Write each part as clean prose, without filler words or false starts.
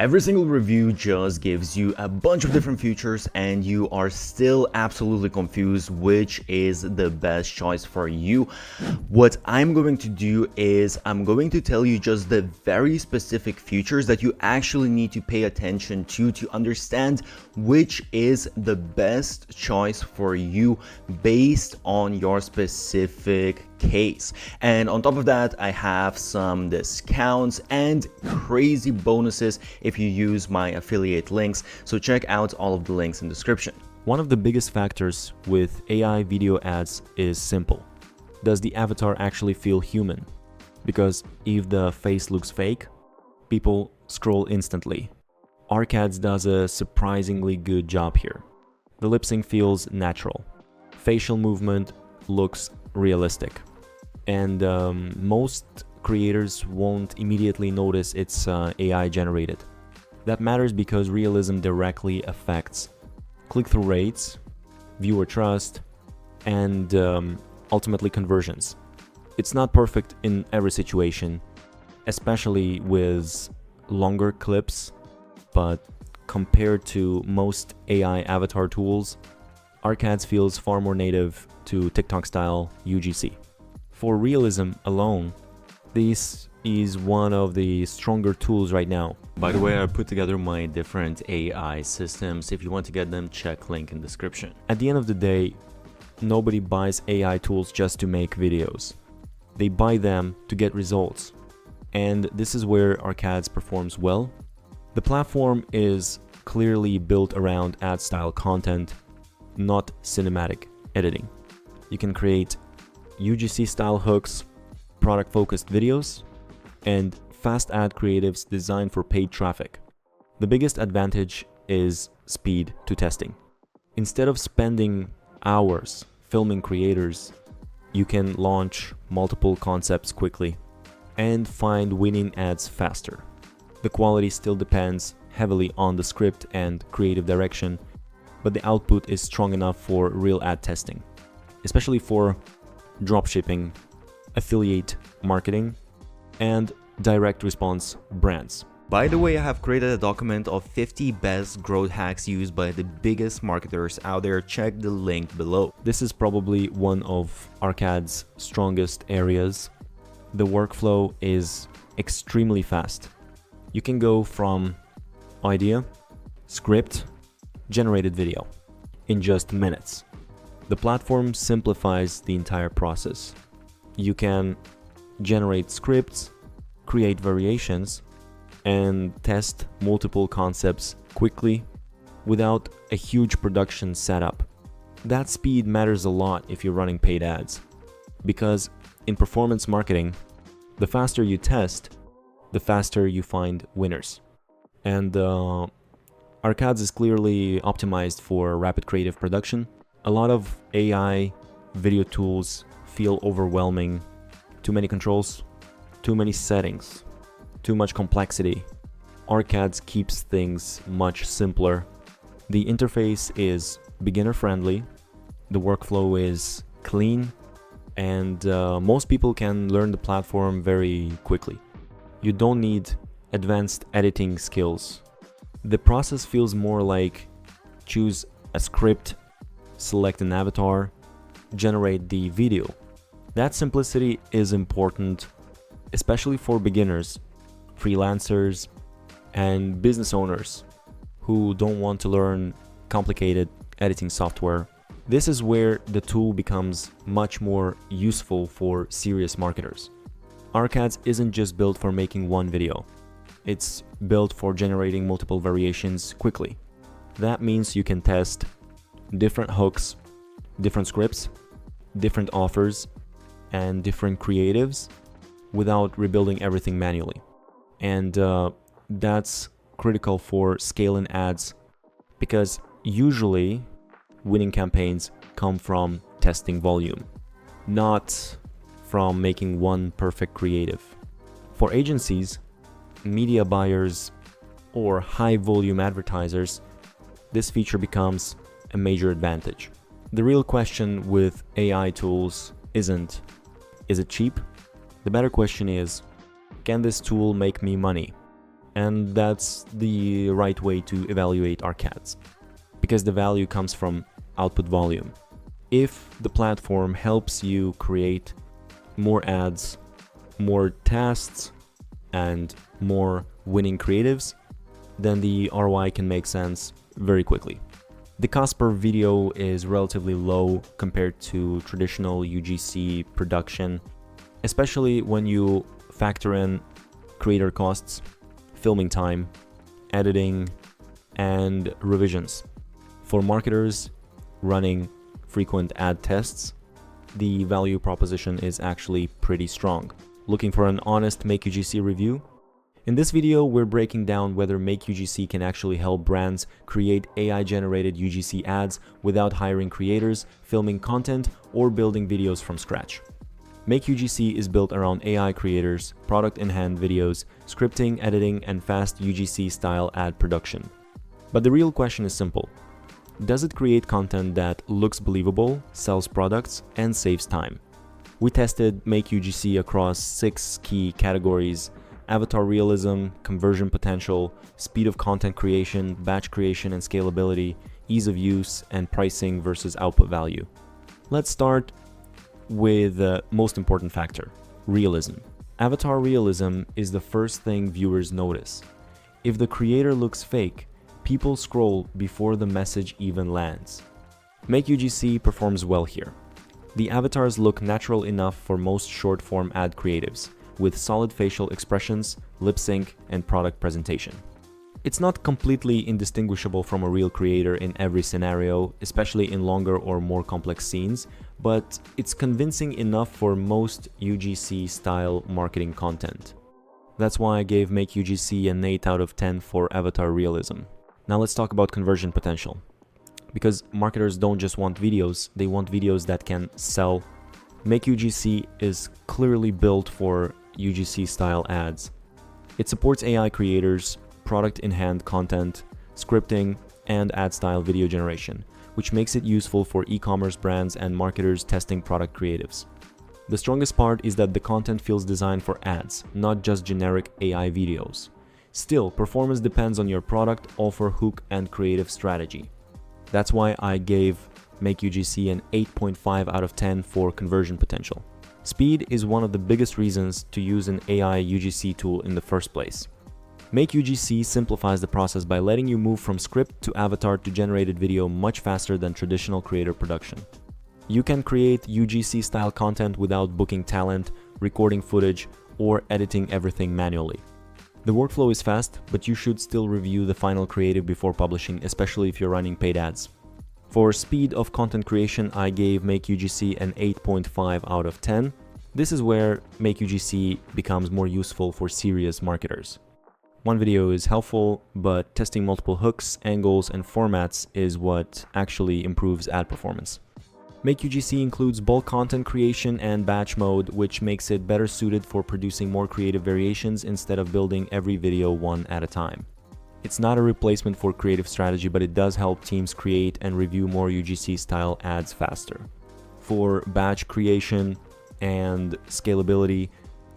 Every single review just gives you a bunch of different features and you are still absolutely confused which is the best choice for you. What I'm going to do is I'm going to tell you just the very specific features that you actually need to pay attention to understand which is the best choice for you based on your specific case. And on top of that, I have some discounts and crazy bonuses if you use my affiliate links, so check out all of the links in the description. One of the biggest factors with AI video ads is simple. Does the avatar actually feel human? Because if the face looks fake, people scroll instantly. ArcAds does a surprisingly good job here. The lip sync feels natural. Facial movement looks realistic. And most creators won't immediately notice it's AI generated. That matters because realism directly affects click-through rates, viewer trust, and ultimately conversions. It's not perfect in every situation, especially with longer clips, but compared to most AI avatar tools, ArcAds feels far more native to TikTok-style UGC. For realism alone, this is one of the stronger tools right now. By the way, I put together my different AI systems. If you want to get them, check link in description. At the end of the day, nobody buys AI tools just to make videos. They buy them to get results. And this is where ArcAds performs well. The platform is clearly built around ad style content, not cinematic editing. You can create UGC-style hooks, product-focused videos, and fast ad creatives designed for paid traffic. The biggest advantage is speed to testing. Instead of spending hours filming creators, you can launch multiple concepts quickly and find winning ads faster. The quality still depends heavily on the script and creative direction, but the output is strong enough for real ad testing, especially for dropshipping, affiliate marketing, and direct response brands. By the way, I have created a document of 50 best growth hacks used by the biggest marketers out there. Check the link below. This is probably one of ArcAds' strongest areas. The workflow is extremely fast. You can go from idea, script, generated video in just minutes. The platform simplifies the entire process. You can generate scripts, create variations, and test multiple concepts quickly without a huge production setup. That speed matters a lot if you're running paid ads, because in performance marketing, the faster you test, the faster you find winners. And ArcAds is clearly optimized for rapid creative production. A lot of AI video tools feel overwhelming. Too many controls, too many settings, too much complexity. ArcAds keeps things much simpler. The interface is beginner friendly, the workflow is clean, and most people can learn the platform very quickly. You don't need advanced editing skills. The process feels more like choose a script, select an avatar, generate the video. That simplicity is important, especially for beginners, freelancers, and business owners who don't want to learn complicated editing software. This is where the tool becomes much more useful for serious marketers. ArcAds isn't just built for making one video. It's built for generating multiple variations quickly. That means you can test different hooks, different scripts, different offers, and different creatives without rebuilding everything manually. And that's critical for scaling ads, because usually winning campaigns come from testing volume, not from making one perfect creative. For agencies, media buyers, or high volume advertisers, this feature becomes a major advantage. The real question with AI tools isn't, is it cheap? The better question is, can this tool make me money? And that's the right way to evaluate ARCADs, because the value comes from output volume. If the platform helps you create more ads, more tasks, and more winning creatives, then the ROI can make sense very quickly. The cost per video is relatively low compared to traditional UGC production, especially when you factor in creator costs, filming time, editing, and revisions. For marketers running frequent ad tests, the value proposition is actually pretty strong. Looking for an honest MakeUGC review? In this video, we're breaking down whether MakeUGC can actually help brands create AI-generated UGC ads without hiring creators, filming content, or building videos from scratch. MakeUGC is built around AI creators, product-in-hand videos, scripting, editing, and fast UGC-style ad production. But the real question is simple. Does it create content that looks believable, sells products, and saves time? We tested MakeUGC across 6 key categories: avatar realism, conversion potential, speed of content creation, batch creation and scalability, ease of use, and pricing versus output value. Let's start with the most important factor: realism. Avatar realism is the first thing viewers notice. If the creator looks fake, people scroll before the message even lands. MakeUGC performs well here. The avatars look natural enough for most short-form ad creatives, with solid facial expressions, lip sync, and product presentation. It's not completely indistinguishable from a real creator in every scenario, especially in longer or more complex scenes, but it's convincing enough for most UGC-style marketing content. That's why I gave MakeUGC an 8 out of 10 for avatar realism. Now let's talk about conversion potential. Because marketers don't just want videos, they want videos that can sell. MakeUGC is clearly built for UGC-style ads. It supports AI creators, product-in-hand content, scripting, and ad-style video generation, which makes it useful for e-commerce brands and marketers testing product creatives. The strongest part is that the content feels designed for ads, not just generic AI videos. Still, performance depends on your product, offer, hook, and creative strategy. That's why I gave MakeUGC an 8.5 out of 10 for conversion potential. Speed is one of the biggest reasons to use an AI UGC tool in the first place. MakeUGC simplifies the process by letting you move from script to avatar to generated video much faster than traditional creator production. You can create UGC-style content without booking talent, recording footage, or editing everything manually. The workflow is fast, but you should still review the final creative before publishing, especially if you're running paid ads. For speed of content creation, I gave MakeUGC an 8.5 out of 10. This is where MakeUGC becomes more useful for serious marketers. One video is helpful, but testing multiple hooks, angles, and formats is what actually improves ad performance. MakeUGC includes bulk content creation and batch mode, which makes it better suited for producing more creative variations instead of building every video one at a time. It's not a replacement for creative strategy, but it does help teams create and review more UGC-style ads faster. For batch creation and scalability,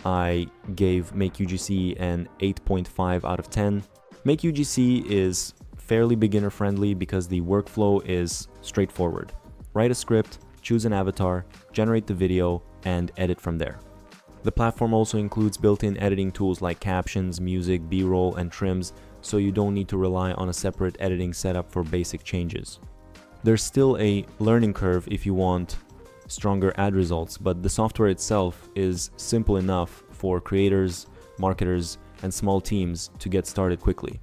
I gave MakeUGC an 8.5 out of 10. MakeUGC is fairly beginner-friendly because the workflow is straightforward. Write a script, choose an avatar, generate the video, and edit from there. The platform also includes built-in editing tools like captions, music, B-roll, and trims, so you don't need to rely on a separate editing setup for basic changes. There's still a learning curve if you want stronger ad results, but the software itself is simple enough for creators, marketers, and small teams to get started quickly.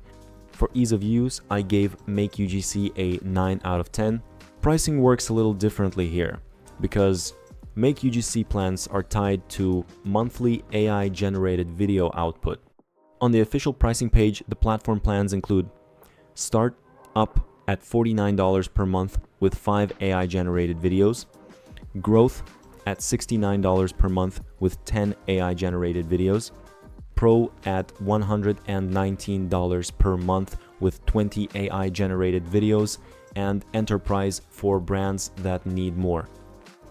For ease of use, I gave MakeUGC a 9 out of 10. Pricing works a little differently here, because MakeUGC plans are tied to monthly AI-generated video output. On the official pricing page, the platform plans include Start Up at $49 per month with 5 AI-generated videos, Growth at $69 per month with 10 AI-generated videos, Pro at $119 per month with 20 AI-generated videos, and Enterprise for brands that need more.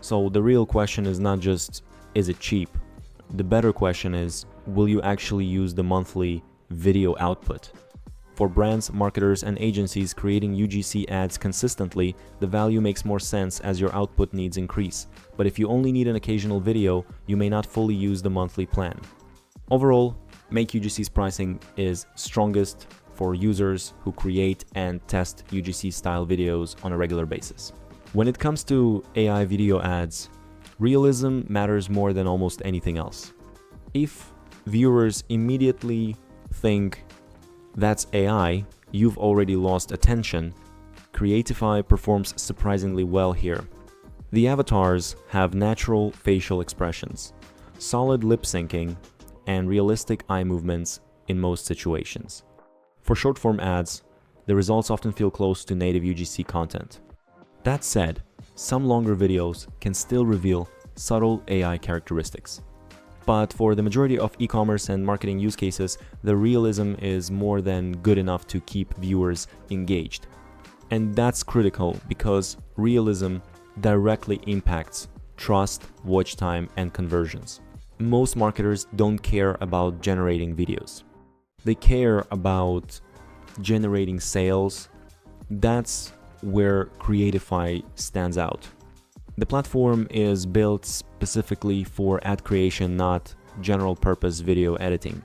So the real question is not just, is it cheap? The better question is, will you actually use the monthly video output. For brands, marketers, and agencies creating UGC ads consistently, the value makes more sense as your output needs increase. But if you only need an occasional video, you may not fully use the monthly plan. Overall, MakeUGC's pricing is strongest for users who create and test UGC-style videos on a regular basis. When it comes to AI video ads, realism matters more than almost anything else. If viewers immediately think that's AI, you've already lost attention. Creatify performs surprisingly well here. The avatars have natural facial expressions, solid lip syncing, and realistic eye movements in most situations. For short-form ads, the results often feel close to native UGC content. That said, some longer videos can still reveal subtle AI characteristics. But for the majority of e-commerce and marketing use cases, the realism is more than good enough to keep viewers engaged. And that's critical because realism directly impacts trust, watch time, and conversions. Most marketers don't care about generating videos. They care about generating sales. That's where Creatify stands out. The platform is built specifically for ad creation, not general-purpose video editing.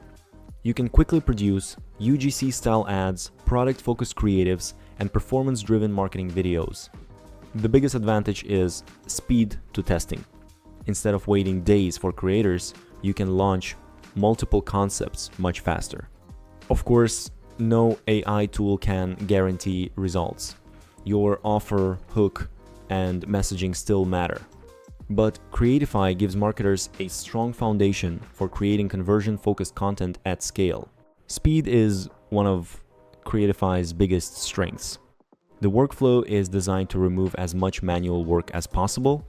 You can quickly produce UGC-style ads, product-focused creatives, and performance-driven marketing videos. The biggest advantage is speed to testing. Instead of waiting days for creators, you can launch multiple concepts much faster. Of course, no AI tool can guarantee results. Your offer, hook, and messaging still matter. But Creatify gives marketers a strong foundation for creating conversion-focused content at scale. Speed is one of Creatify's biggest strengths. The workflow is designed to remove as much manual work as possible.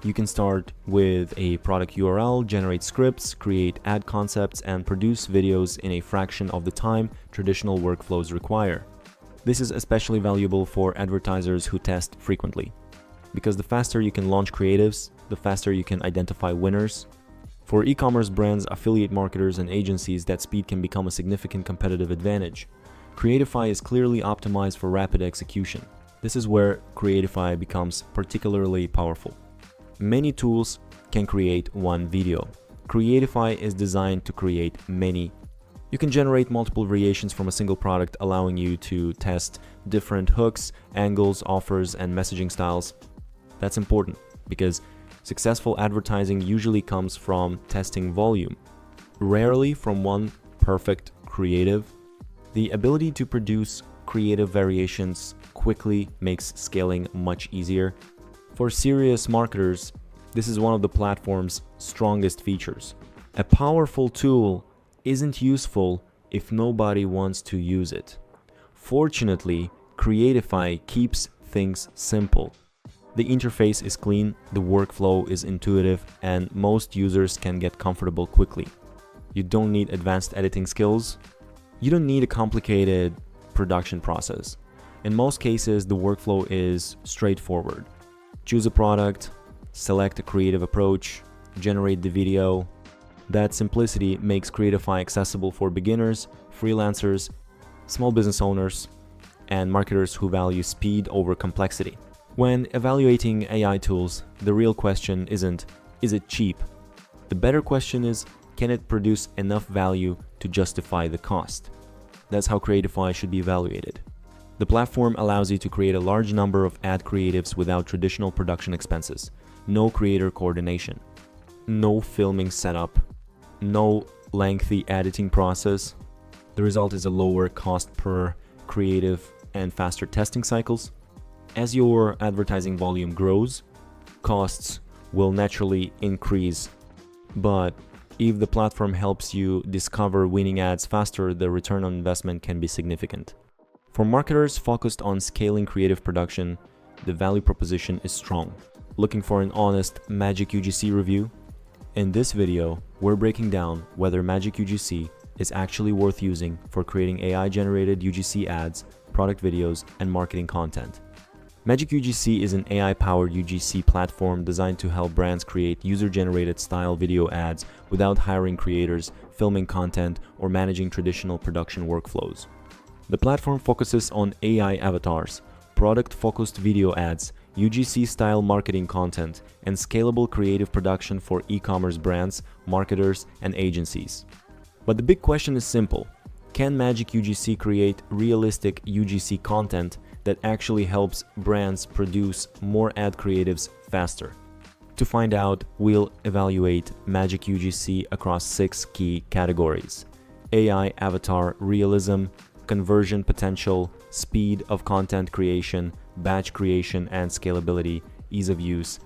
You can start with a product URL, generate scripts, create ad concepts, and produce videos in a fraction of the time traditional workflows require. This is especially valuable for advertisers who test frequently, because the faster you can launch creatives, the faster you can identify winners. For e-commerce brands, affiliate marketers, and agencies, that speed can become a significant competitive advantage. Creatify is clearly optimized for rapid execution. This is where Creatify becomes particularly powerful. Many tools can create one video. Creatify is designed to create many. You can generate multiple variations from a single product, allowing you to test different hooks, angles, offers, and messaging styles. That's important because successful advertising usually comes from testing volume, rarely from one perfect creative. The ability to produce creative variations quickly makes scaling much easier. For serious marketers, this is one of the platform's strongest features. A powerful tool isn't useful if nobody wants to use it. Fortunately, Creatify keeps things simple. The interface is clean, the workflow is intuitive, and most users can get comfortable quickly. You don't need advanced editing skills. You don't need a complicated production process. In most cases, the workflow is straightforward. Choose a product, select a creative approach, generate the video. That simplicity makes Creatify accessible for beginners, freelancers, small business owners, and marketers who value speed over complexity. When evaluating AI tools, the real question isn't, is it cheap? The better question is, can it produce enough value to justify the cost? That's how Creatify should be evaluated. The platform allows you to create a large number of ad creatives without traditional production expenses. No creator coordination, no filming setup, no lengthy editing process. The result is a lower cost per creative and faster testing cycles. As your advertising volume grows, costs will naturally increase. But if the platform helps you discover winning ads faster, the return on investment can be significant. For marketers focused on scaling creative production, the value proposition is strong. Looking for an honest MagicUGC review? In this video, we're breaking down whether MagicUGC is actually worth using for creating AI-generated UGC ads, product videos, and marketing content. MagicUGC is an AI-powered UGC platform designed to help brands create user-generated style video ads without hiring creators, filming content or managing traditional production workflows. The platform focuses on AI avatars, product-focused video ads, UGC-style marketing content, and scalable creative production for e-commerce brands, marketers, and agencies. But the big question is simple. Can MagicUGC create realistic UGC content that actually helps brands produce more ad creatives faster? To find out, we'll evaluate MagicUGC across 6 key categories: AI avatar realism, conversion potential, speed of content creation, batch creation and scalability, ease of use,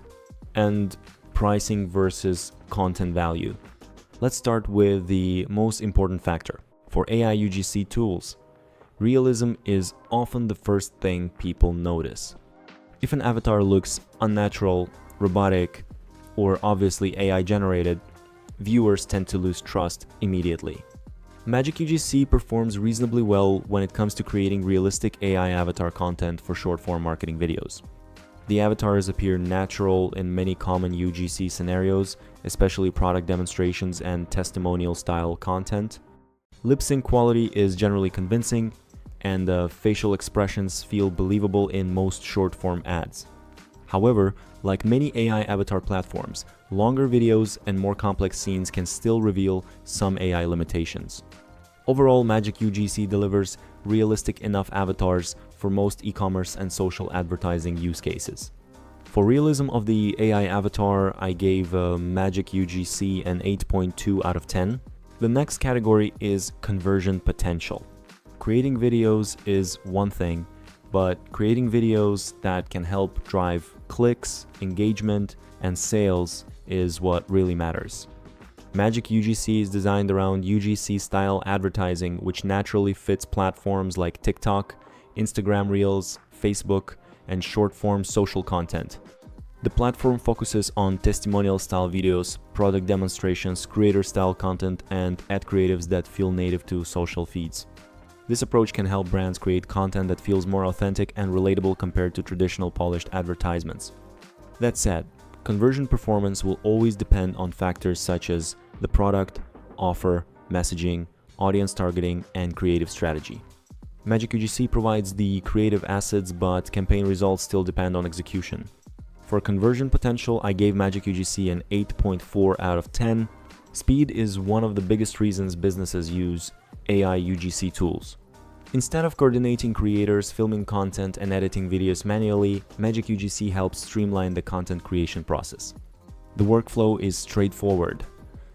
and pricing versus content value. Let's start with the most important factor. For AI UGC tools, realism is often the first thing people notice. If an avatar looks unnatural, robotic, or obviously AI generated, viewers tend to lose trust immediately. MagicUGC performs reasonably well when it comes to creating realistic AI avatar content for short-form marketing videos. The avatars appear natural in many common UGC scenarios, especially product demonstrations and testimonial-style content. Lip sync quality is generally convincing, and the facial expressions feel believable in most short-form ads. However, like many AI avatar platforms, longer videos and more complex scenes can still reveal some AI limitations. Overall, MagicUGC delivers realistic enough avatars for most e-commerce and social advertising use cases. For realism of the AI avatar, I gave MagicUGC an 8.2 out of 10. The next category is conversion potential. Creating videos is one thing, but creating videos that can help drive clicks, engagement, and sales is what really matters. MagicUGC is designed around UGC-style advertising, which naturally fits platforms like TikTok, Instagram Reels, Facebook, and short-form social content. The platform focuses on testimonial-style videos, product demonstrations, creator-style content, and ad creatives that feel native to social feeds. This approach can help brands create content that feels more authentic and relatable compared to traditional polished advertisements. That said, conversion performance will always depend on factors such as the product, offer, messaging, audience targeting, and creative strategy. MagicUGC provides the creative assets, but campaign results still depend on execution. For conversion potential, I gave MagicUGC an 8.4 out of 10. Speed is one of the biggest reasons businesses use AI UGC tools. Instead of coordinating creators, filming content, and editing videos manually, MagicUGC helps streamline the content creation process. The workflow is straightforward.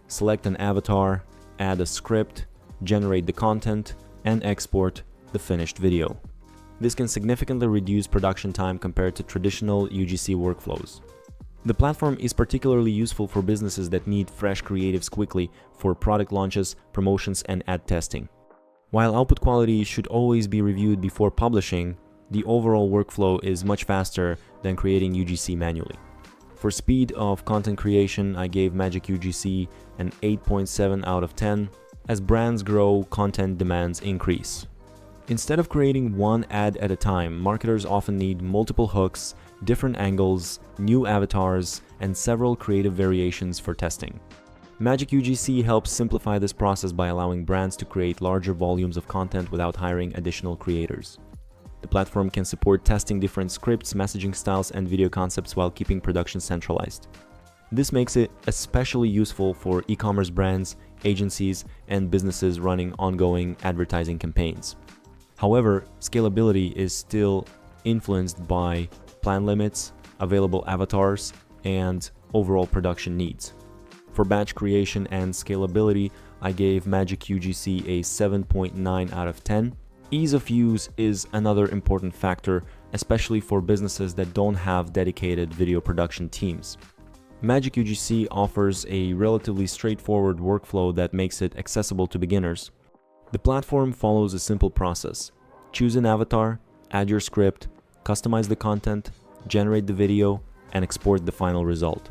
Select an avatar, add a script, generate the content, and export the finished video. This can significantly reduce production time compared to traditional UGC workflows. The platform is particularly useful for businesses that need fresh creatives quickly for product launches, promotions, and ad testing. While output quality should always be reviewed before publishing, the overall workflow is much faster than creating UGC manually. For speed of content creation, I gave MagicUGC an 8.7 out of 10. As brands grow, content demands increase. Instead of creating one ad at a time, marketers often need multiple hooks, different angles, new avatars, and several creative variations for testing. MagicUGC helps simplify this process by allowing brands to create larger volumes of content without hiring additional creators. The platform can support testing different scripts, messaging styles, and video concepts while keeping production centralized. This makes it especially useful for e-commerce brands, agencies, and businesses running ongoing advertising campaigns. However, scalability is still influenced by plan limits, available avatars, and overall production needs. For batch creation and scalability, I gave MagicUGC a 7.9 out of 10. Ease of use is another important factor, especially for businesses that don't have dedicated video production teams. MagicUGC offers a relatively straightforward workflow that makes it accessible to beginners. The platform follows a simple process. Choose an avatar, add your script, customize the content, generate the video, and export the final result.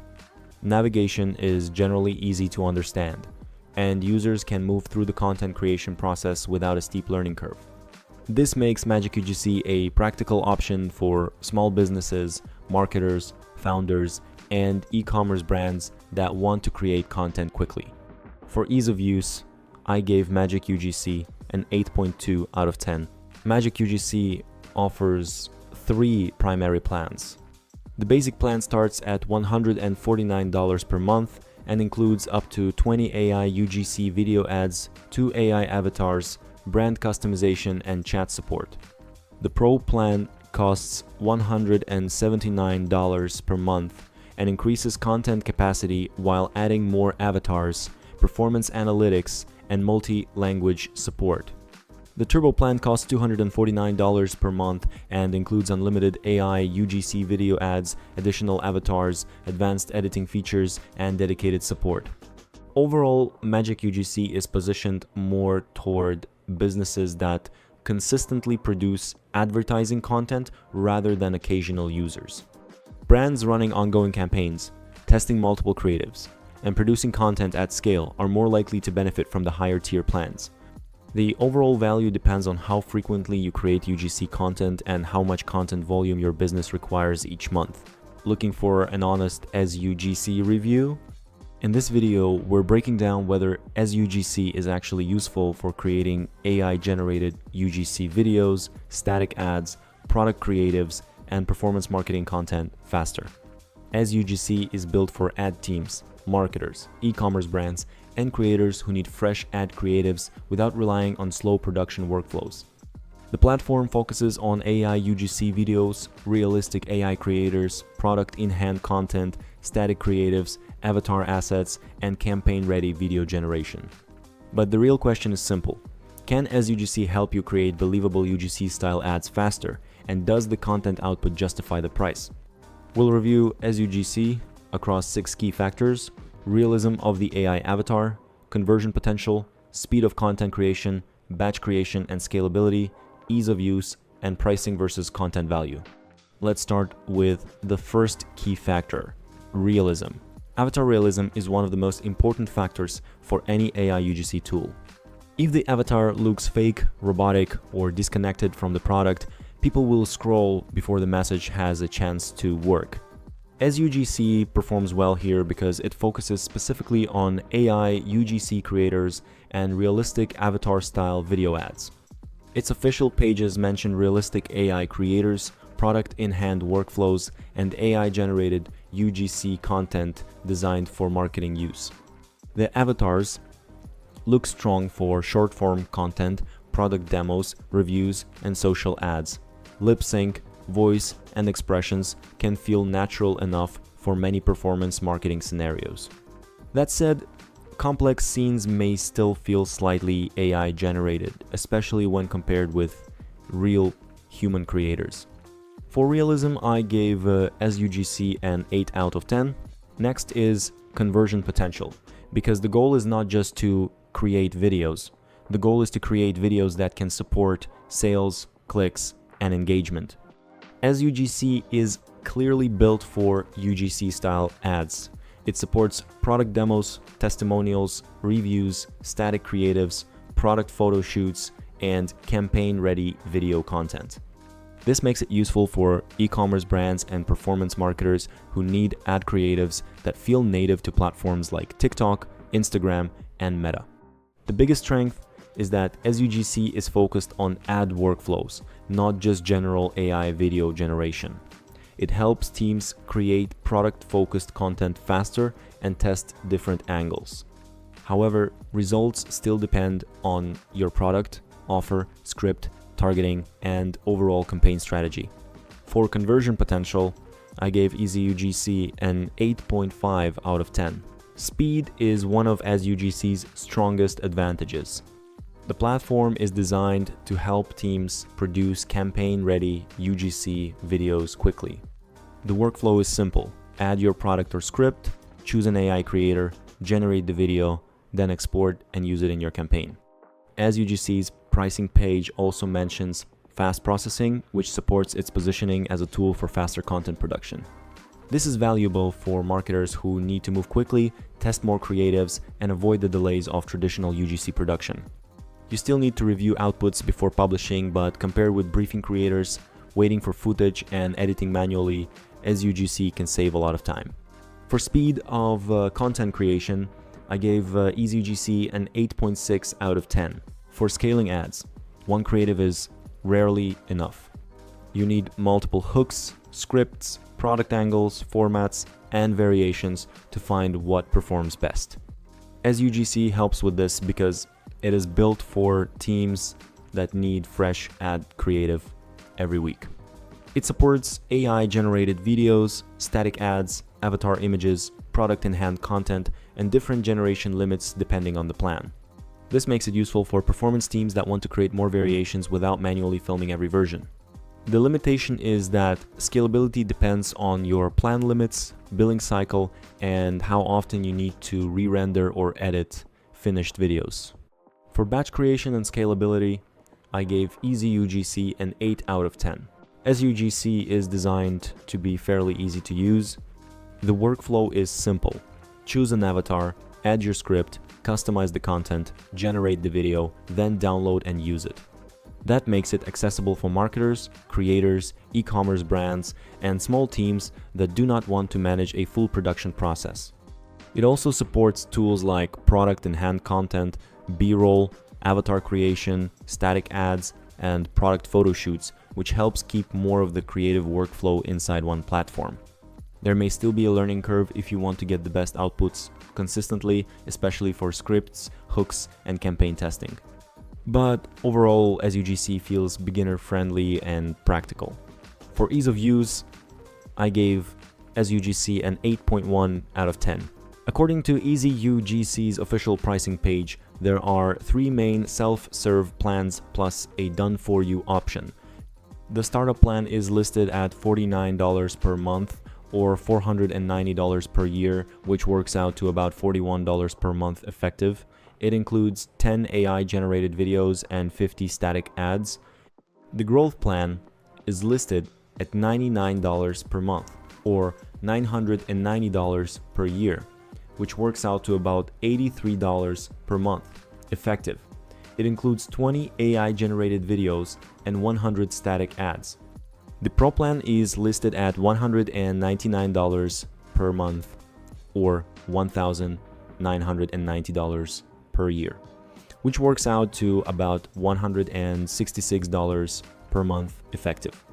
Navigation is generally easy to understand, and users can move through the content creation process without a steep learning curve. This makes MagicUGC a practical option for small businesses, marketers, founders, and e-commerce brands that want to create content quickly. For ease of use, I gave MagicUGC an 8.2 out of 10. MagicUGC offers 3 primary plans. The basic plan starts at $149 per month and includes up to 20 AI UGC video ads, 2 AI avatars, brand customization, and chat support. The Pro plan costs $179 per month and increases content capacity while adding more avatars, performance analytics, and multi-language support. The Turbo plan costs $249 per month and includes unlimited AI UGC video ads, additional avatars, advanced editing features, and dedicated support. Overall, MagicUGC is positioned more toward businesses that consistently produce advertising content rather than occasional users. Brands running ongoing campaigns, testing multiple creatives, and producing content at scale are more likely to benefit from the higher tier plans. The overall value depends on how frequently you create UGC content and how much content volume your business requires each month. Looking for an honest EzUGC review? In this video, we're breaking down whether EzUGC is actually useful for creating AI-generated UGC videos, static ads, product creatives, and performance marketing content faster. EzUGC is built for ad teams, marketers, e-commerce brands, and creators who need fresh ad creatives without relying on slow production workflows. The platform focuses on AI UGC videos, realistic AI creators, product in-hand content, static creatives, avatar assets, and campaign-ready video generation. But the real question is simple. Can EzUGC help you create believable UGC-style ads faster, and does the content output justify the price? We'll review EzUGC across 6 key factors: realism of the AI avatar, conversion potential, speed of content creation, batch creation and scalability, ease of use, and pricing versus content value. Let's start with the first key factor, realism. Avatar realism is one of the most important factors for any AI UGC tool. If the avatar looks fake, robotic, or disconnected from the product, people will scroll before the message has a chance to work. EzUGC performs well here because it focuses specifically on AI UGC creators and realistic avatar-style video ads. Its official pages mention realistic AI creators, product in-hand workflows, and AI-generated UGC content designed for marketing use. The avatars look strong for short-form content, product demos, reviews, and social ads. Lip sync, voice, and expressions can feel natural enough for many performance marketing scenarios. That said, complex scenes may still feel slightly AI generated, especially when compared with real human creators. For realism, I gave EzUGC an 8 out of 10. Next is conversion potential, because the goal is not just to create videos. The goal is to create videos that can support sales, clicks, and engagement. EzUGC is clearly built for UGC-style ads. It supports product demos, testimonials, reviews, static creatives, product photo shoots, and campaign-ready video content. This makes it useful for e-commerce brands and performance marketers who need ad creatives that feel native to platforms like TikTok, Instagram, and Meta. The biggest strength is that EzUGC is focused on ad workflows, not just general AI video generation. It helps teams create product-focused content faster and test different angles. However, results still depend on your product, offer, script, targeting, and overall campaign strategy. For conversion potential, I gave EzUGC an 8.5 out of 10. Speed is one of EzUGC's strongest advantages. The platform is designed to help teams produce campaign-ready UGC videos quickly. The workflow is simple. Add your product or script, choose an AI creator, generate the video, then export and use it in your campaign. EzUGC's pricing page also mentions fast processing, which supports its positioning as a tool for faster content production. This is valuable for marketers who need to move quickly, test more creatives, and avoid the delays of traditional UGC production. You still need to review outputs before publishing, but compared with briefing creators, waiting for footage, and editing manually, EzUGC can save a lot of time. For speed of content creation, I gave EzUGC an 8.6 out of 10. For scaling ads, one creative is rarely enough. You need multiple hooks, scripts, product angles, formats, and variations to find what performs best. EzUGC helps with this because it is built for teams that need fresh ad creative every week. It supports AI-generated videos, static ads, avatar images, product-in-hand content, and different generation limits depending on the plan. This makes it useful for performance teams that want to create more variations without manually filming every version. The limitation is that scalability depends on your plan limits, billing cycle, and how often you need to re-render or edit finished videos. For batch creation and scalability, I gave EzUGC an 8 out of 10. EzUGC is designed to be fairly easy to use. The workflow is simple. Choose an avatar, add your script, customize the content, generate the video, then download and use it. That makes it accessible for marketers, creators, e-commerce brands, and small teams that do not want to manage a full production process. It also supports tools like product-in-hand content, B-roll, avatar creation, static ads, and product photo shoots, which helps keep more of the creative workflow inside one platform. There may still be a learning curve if you want to get the best outputs consistently, especially for scripts, hooks, and campaign testing. But overall, EzUGC feels beginner-friendly and practical. For ease of use, I gave EzUGC an 8.1 out of 10. According to EzUGC's official pricing page, there are 3 main self-serve plans plus a done-for-you option. The startup plan is listed at $49 per month or $490 per year, which works out to about $41 per month effective. It includes 10 AI-generated videos and 50 static ads. The growth plan is listed at $99 per month or $990 per year, which works out to about $83 per month effective. It includes 20 AI-generated videos and 100 static ads. The Pro plan is listed at $199 per month or $1,990 per year, which works out to about $166 per month effective.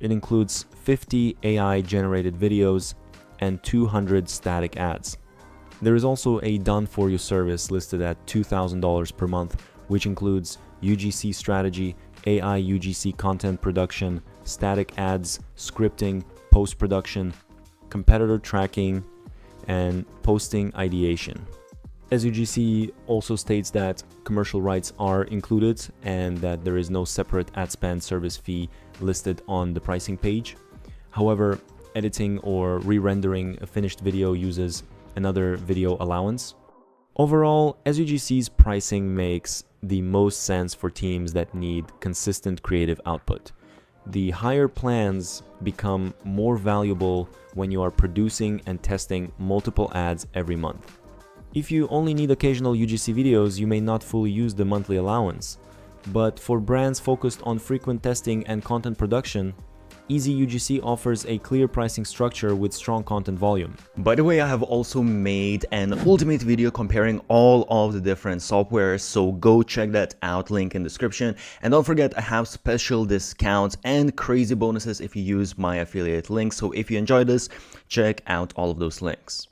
It includes 50 AI-generated videos and 200 static ads. There is also a done-for-you service listed at $2,000 per month, which includes UGC strategy, AI UGC content production, static ads, scripting, post-production, competitor tracking, and posting ideation. EzUGC also states that commercial rights are included and that there is no separate ad spend service fee listed on the pricing page. However, editing or re-rendering a finished video uses another video allowance. Overall, EzUGC's pricing makes the most sense for teams that need consistent creative output. The higher plans become more valuable when you are producing and testing multiple ads every month. If you only need occasional UGC videos, you may not fully use the monthly allowance. But for brands focused on frequent testing and content production, EzUGC offers a clear pricing structure with strong content volume. By the way, I have also made an ultimate video comparing all of the different softwares, so go check that out, link in description. And don't forget, I have special discounts and crazy bonuses if you use my affiliate link. So if you enjoyed this, check out all of those links.